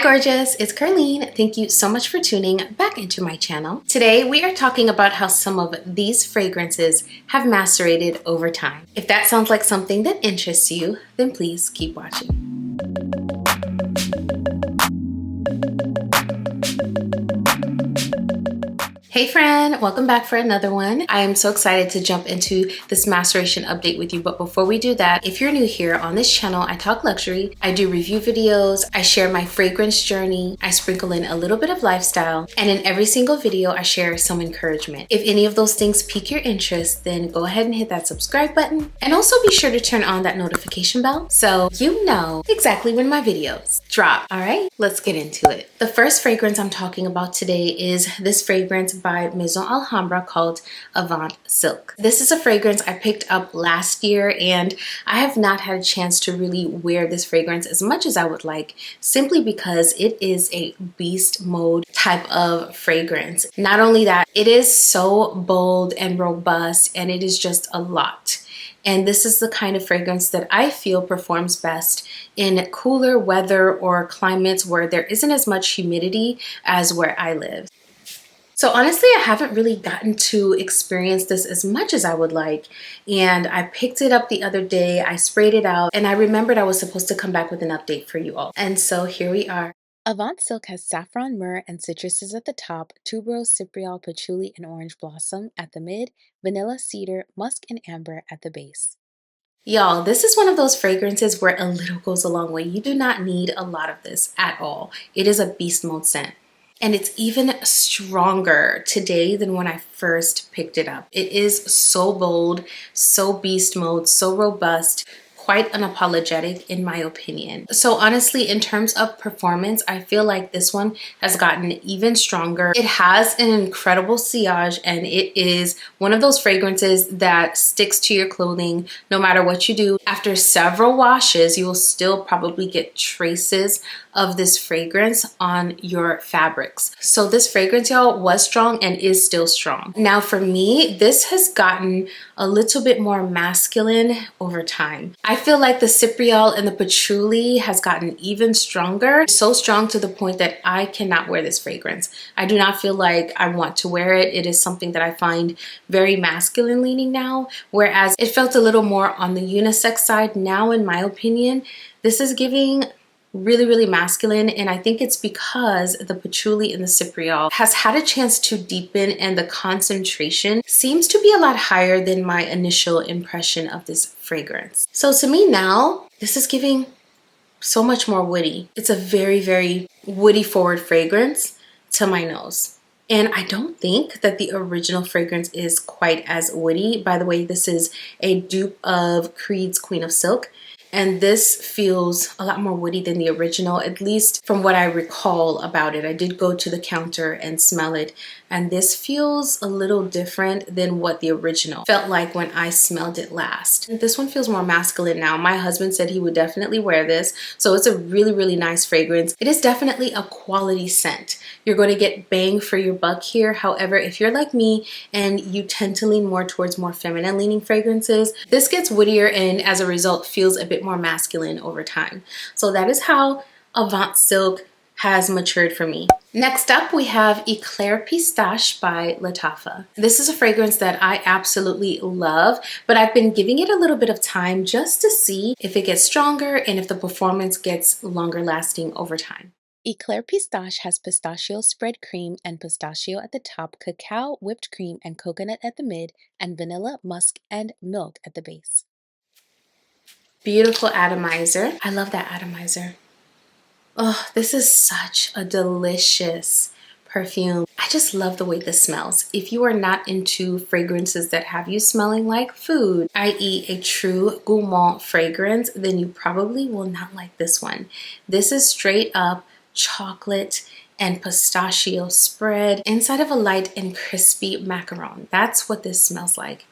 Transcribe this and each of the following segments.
gorgeous, it's Ker-leen. Thank you so much for tuning back into my channel. Today we are talking about how some of these fragrances have macerated over time. If that sounds like something that interests you, then please keep watching. Hey friend, welcome back for another one. I am so excited to jump into this maceration update with you, but before we do that, if you're new here on this channel, I talk luxury, I do review videos, I share my fragrance journey, I sprinkle in a little bit of lifestyle, and in every single video I share some encouragement. If any of those things pique your interest, then go ahead and hit that subscribe button, and also be sure to turn on that notification bell so you know exactly when my videos drop. All right, let's get into it. The first fragrance I'm talking about today is this fragrance by Maison Alhambra called Avant Silk. This is a fragrance I picked up last year, and I have not had a chance to really wear this fragrance as much as I would like, simply because it is a beast mode type of fragrance. Not only that, it is so bold and robust, and it is just a lot. And this is the kind of fragrance that I feel performs best in cooler weather or climates where there isn't as much humidity as where I live. So honestly, I haven't really gotten to experience this as much as I would like. And I picked it up the other day, I sprayed it out, and I remembered I was supposed to come back with an update for you all. And so here we are. Avant Silk has saffron, myrrh, and citruses at the top, tuberose, cypriol, patchouli, and orange blossom at the mid, vanilla, cedar, musk, and amber at the base. Y'all, this is one of those fragrances where a little goes a long way. You do not need a lot of this at all. It is a beast mode scent. And it's even stronger today than when I first picked it up. It is so bold, so beast mode, so robust, quite unapologetic in my opinion. So honestly, in terms of performance, I feel like this one has gotten even stronger. It has an incredible sillage, and it is one of those fragrances that sticks to your clothing no matter what you do. After several washes, you will still probably get traces of this fragrance on your fabrics. So this fragrance, y'all, was strong and is still strong. Now for me, this has gotten a little bit more masculine over time. I feel like the cypriol and the patchouli has gotten even stronger, so strong to the point that I cannot wear this fragrance. I do not feel like I want to wear it. It is something that I find very masculine leaning now, whereas it felt a little more on the unisex side. Now, in my opinion, this is giving really masculine, and I think it's because the patchouli and the cypriol has had a chance to deepen, and the concentration seems to be a lot higher than my initial impression of this fragrance. So to me now, this is giving so much more woody. It's a very woody forward fragrance to my nose. And I don't think that the original fragrance is quite as woody. By the way, this is a dupe of Creed's Queen of Silk. And this feels a lot more woody than the original, at least from what I recall about it. I did go to the counter and smell it, and this feels a little different than what the original felt like when I smelled it last. This one feels more masculine now. My husband said he would definitely wear this, so it's a really nice fragrance. It is definitely a quality scent. You're going to get bang for your buck here. However, if you're like me and you tend to lean more towards more feminine leaning fragrances, this gets woodier and as a result feels a bit more masculine over time. So that is how Avant Silk has matured for me. Next up, we have Eclair Pistache by Lattafa. This is a fragrance that I absolutely love, but I've been giving it a little bit of time just to see if it gets stronger and if the performance gets longer lasting over time. Eclair Pistache has pistachio spread cream and pistachio at the top, cacao, whipped cream, and coconut at the mid, and vanilla, musk, and milk at the base. Beautiful atomizer. I love that atomizer. Oh, this is such a delicious perfume. I just love the way this smells. If you are not into fragrances that have you smelling like food, i.e. a true gourmand fragrance, then you probably will not like this one. This is straight up chocolate and pistachio spread inside of a light and crispy macaron. That's what this smells like.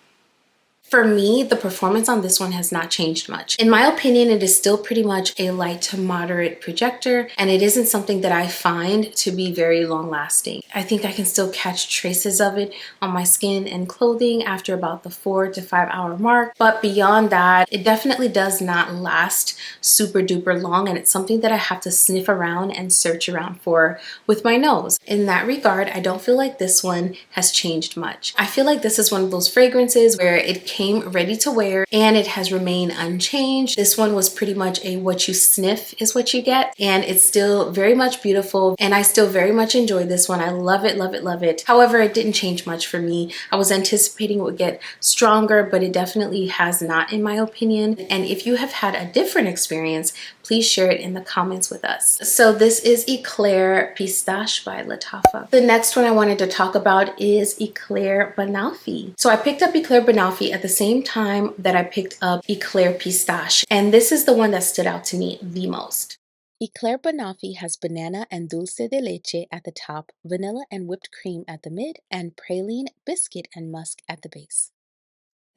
For me, the performance on this one has not changed much. In my opinion, it is still pretty much a light to moderate projector, and it isn't something that I find to be very long lasting. I think I can still catch traces of it on my skin and clothing after about the 4 to 5 hour mark. But beyond that, it definitely does not last super duper long, and it's something that I have to sniff around and search around for with my nose. In that regard, I don't feel like this one has changed much. I feel like this is one of those fragrances where it came ready to wear and it has remained unchanged. This one was pretty much a what you sniff is what you get, and it's still very much beautiful, and I still very much enjoy this one. I love it, love it, love it. However, it didn't change much for me. I was anticipating it would get stronger, but it definitely has not, in my opinion. And if you have had a different experience, please share it in the comments with us. So this is Eclair Pistache by Lattafa. The next one I wanted to talk about is Eclair Bonafi. So I picked up Eclair Bonafi at the same time that I picked up Eclair Pistache, and this is the one that stood out to me the most. Eclair Bonafi has banana and dulce de leche at the top, vanilla and whipped cream at the mid, and praline, biscuit, and musk at the base.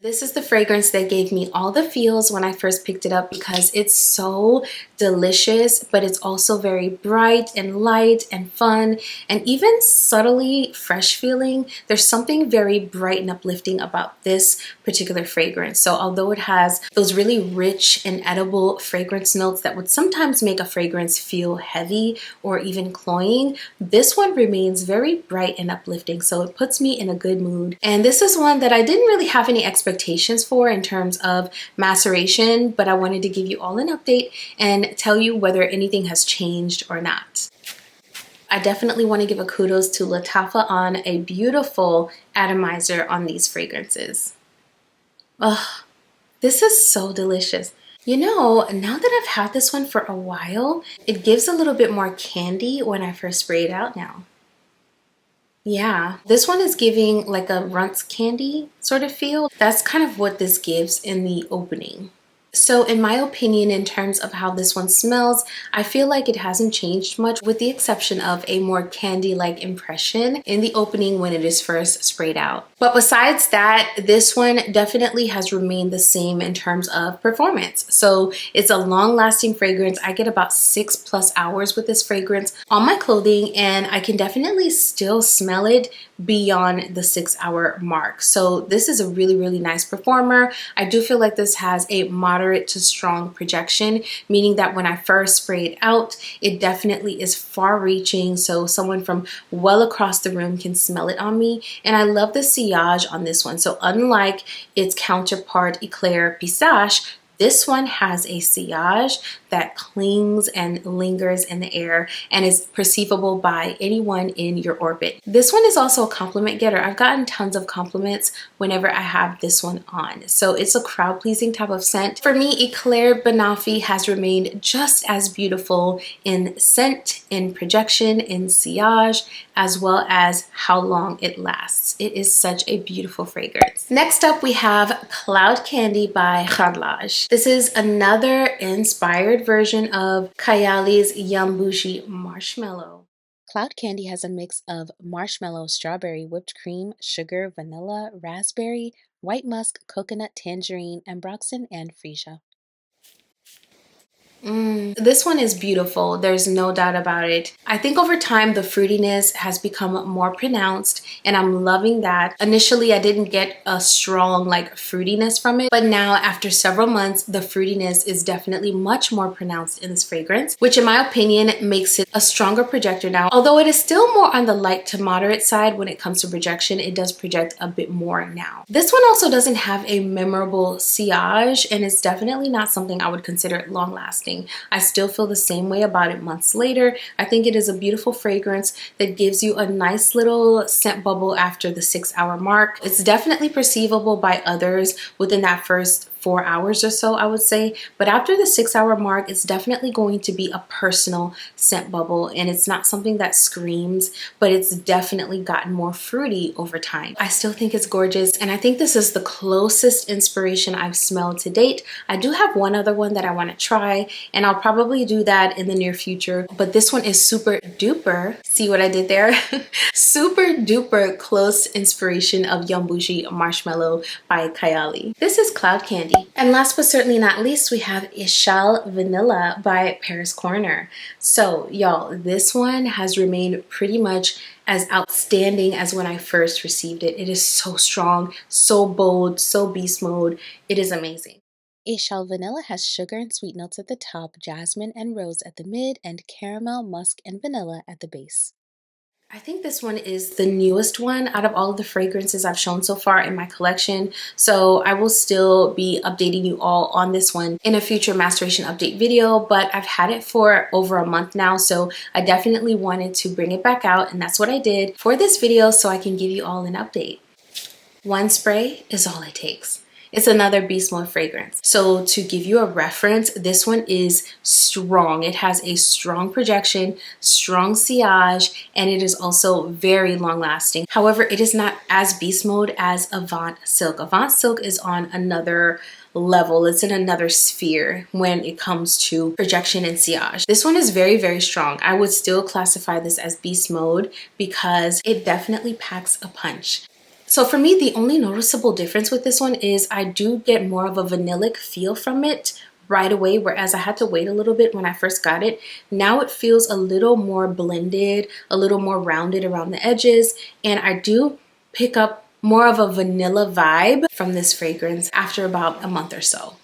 This is the fragrance that gave me all the feels when I first picked it up because it's so delicious, but it's also very bright and light and fun and even subtly fresh feeling. There's something very bright and uplifting about this particular fragrance. So although it has those really rich and edible fragrance notes that would sometimes make a fragrance feel heavy or even cloying, this one remains very bright and uplifting. So it puts me in a good mood. And this is one that I didn't really have any expectations for in terms of maceration, but I wanted to give you all an update and tell you whether anything has changed or not. I definitely want to give a kudos to Lattafa on a beautiful atomizer on these fragrances. Oh, this is so delicious. You know, now that I've had this one for a while, it gives a little bit more candy when I first spray it out now. Yeah, this one is giving like a Runts candy sort of feel. That's kind of what this gives in the opening. So in my opinion, in terms of how this one smells, I feel like it hasn't changed much with the exception of a more candy-like impression in the opening when it is first sprayed out. But besides that, this one definitely has remained the same in terms of performance. So it's a long-lasting fragrance. I get about 6+ hours with this fragrance on my clothing, and I can definitely still smell it beyond the 6-hour mark. So this is a really, really nice performer. I do feel like this has a moderate to strong projection, meaning that when I first spray it out, it definitely is far reaching. So someone from well across the room can smell it on me. And I love the sillage on this one. So unlike its counterpart Eclair Pistache, this one has a sillage that clings and lingers in the air and is perceivable by anyone in your orbit. This one is also a compliment getter. I've gotten tons of compliments whenever I have this one on. So it's a crowd-pleasing type of scent. For me, Eclair Bonafi has remained just as beautiful in scent, in projection, in sillage, as well as how long it lasts. It is such a beautiful fragrance. Next up, we have Cloud Candy by Klage. This is another inspired version of Kayali's Yambushi Marshmallow. Cloud Candy has a mix of marshmallow, strawberry, whipped cream, sugar, vanilla, raspberry, white musk, coconut, tangerine, ambroxan, and freesia. This one is beautiful. There's no doubt about it. I think over time the fruitiness has become more pronounced and I'm loving that. Initially I didn't get a strong like fruitiness from it, but now after several months the fruitiness is definitely much more pronounced in this fragrance, which in my opinion makes it a stronger projector now. Although it is still more on the light to moderate side when it comes to projection, it does project a bit more now. This one also doesn't have a memorable sillage and it's definitely not something I would consider long lasting. I still feel the same way about it months later. I think it is a beautiful fragrance that gives you a nice little scent bubble after the 6-hour mark. It's definitely perceivable by others within that first 4 hours or so, I would say. But after the 6-hour mark, it's definitely going to be a personal scent bubble, and it's not something that screams, but it's definitely gotten more fruity over time. I still think it's gorgeous, and I think this is the closest inspiration I've smelled to date. I do have one other one that I want to try, and I'll probably do that in the near future, but this one is super duper, see what I did there? Super duper close inspiration of Yumbushi Marshmallow by Kylie. This is Cloud Candy. And last but certainly not least, we have Eshal Vanilla by Paris Corner. So y'all, this one has remained pretty much as outstanding as when I first received it. It is so strong, so bold, so beast mode. It is amazing. Eshal Vanilla has sugar and sweet notes at the top, jasmine and rose at the mid, and caramel, musk, and vanilla at the base. I think this one is the newest one out of all of the fragrances I've shown so far in my collection. So I will still be updating you all on this one in a future maceration update video, but I've had it for over a month now. So I definitely wanted to bring it back out, and that's what I did for this video so I can give you all an update. One spray is all it takes. It's another beast mode fragrance. So to give you a reference, this one is strong. It has a strong projection, strong sillage, and it is also very long lasting. However, it is not as beast mode as Avant Silk. Avant Silk is on another level. It's in another sphere when it comes to projection and sillage. This one is very, very strong. I would still classify this as beast mode because it definitely packs a punch. So for me, the only noticeable difference with this one is I do get more of a vanillic feel from it right away, whereas I had to wait a little bit when I first got it. Now it feels a little more blended, a little more rounded around the edges, and I do pick up more of a vanilla vibe from this fragrance after about a month or so.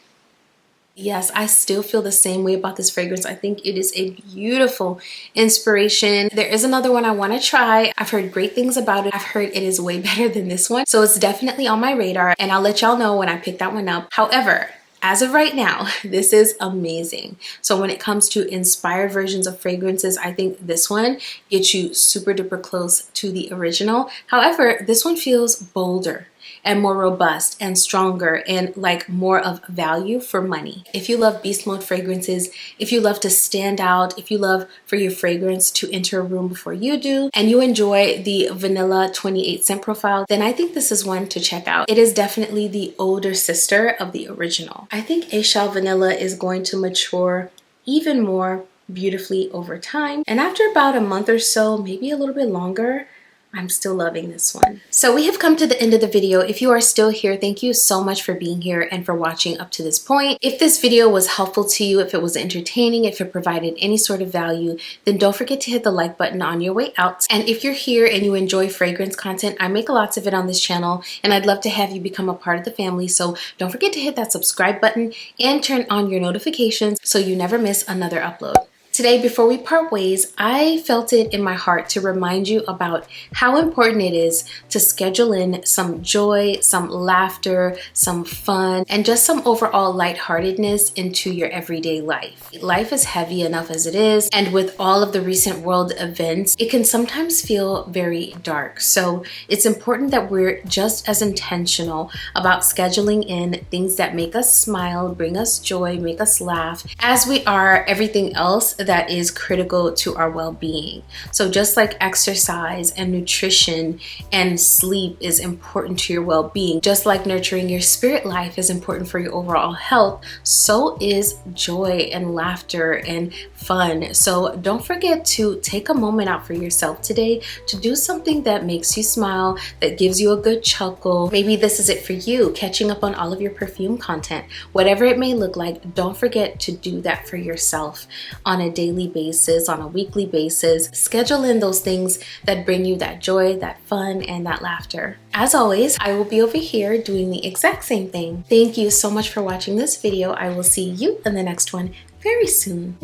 Yes, I still feel the same way about this fragrance. I think it is a beautiful inspiration. There is another one I want to try. I've heard great things about it. I've heard it is way better than this one. So it's definitely on my radar, and I'll let y'all know when I pick that one up. However, as of right now, this is amazing. So when it comes to inspired versions of fragrances, I think this one gets you super duper close to the original. However, this one feels bolder and more robust and stronger and like more of value for money. If you love beast mode fragrances, if you love to stand out, if you love for your fragrance to enter a room before you do, and you enjoy the vanilla 28 scent profile, then I think this is one to check out. It is definitely the older sister of the original. I think Eshal Vanilla is going to mature even more beautifully over time. And after about a month or so, maybe a little bit longer, I'm still loving this one. So we have come to the end of the video. If you are still here, thank you so much for being here and for watching up to this point. If this video was helpful to you, if it was entertaining, if it provided any sort of value, then don't forget to hit the like button on your way out. And if you're here and you enjoy fragrance content, I make lots of it on this channel, and I'd love to have you become a part of the family. So don't forget to hit that subscribe button and turn on your notifications so you never miss another upload. Today, before we part ways, I felt it in my heart to remind you about how important it is to schedule in some joy, some laughter, some fun, and just some overall lightheartedness into your everyday life. Life is heavy enough as it is, and with all of the recent world events, it can sometimes feel very dark. So it's important that we're just as intentional about scheduling in things that make us smile, bring us joy, make us laugh, as we are everything else that is critical to our well-being. So just like exercise and nutrition and sleep is important to your well-being, just like nurturing your spirit life is important for your overall health, so is joy and laughter and fun. So don't forget to take a moment out for yourself today to do something that makes you smile, that gives you a good chuckle. Maybe this is it for you, catching up on all of your perfume content. Whatever it may look like, don't forget to do that for yourself on a daily basis, on a weekly basis. Schedule in those things that bring you that joy, that fun, and that laughter. As always, I will be over here doing the exact same thing. Thank you so much for watching this video. I will see you in the next one very soon.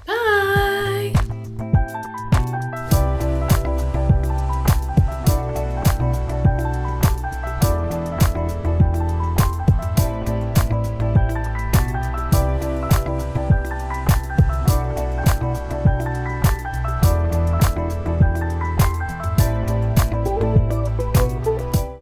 Bye!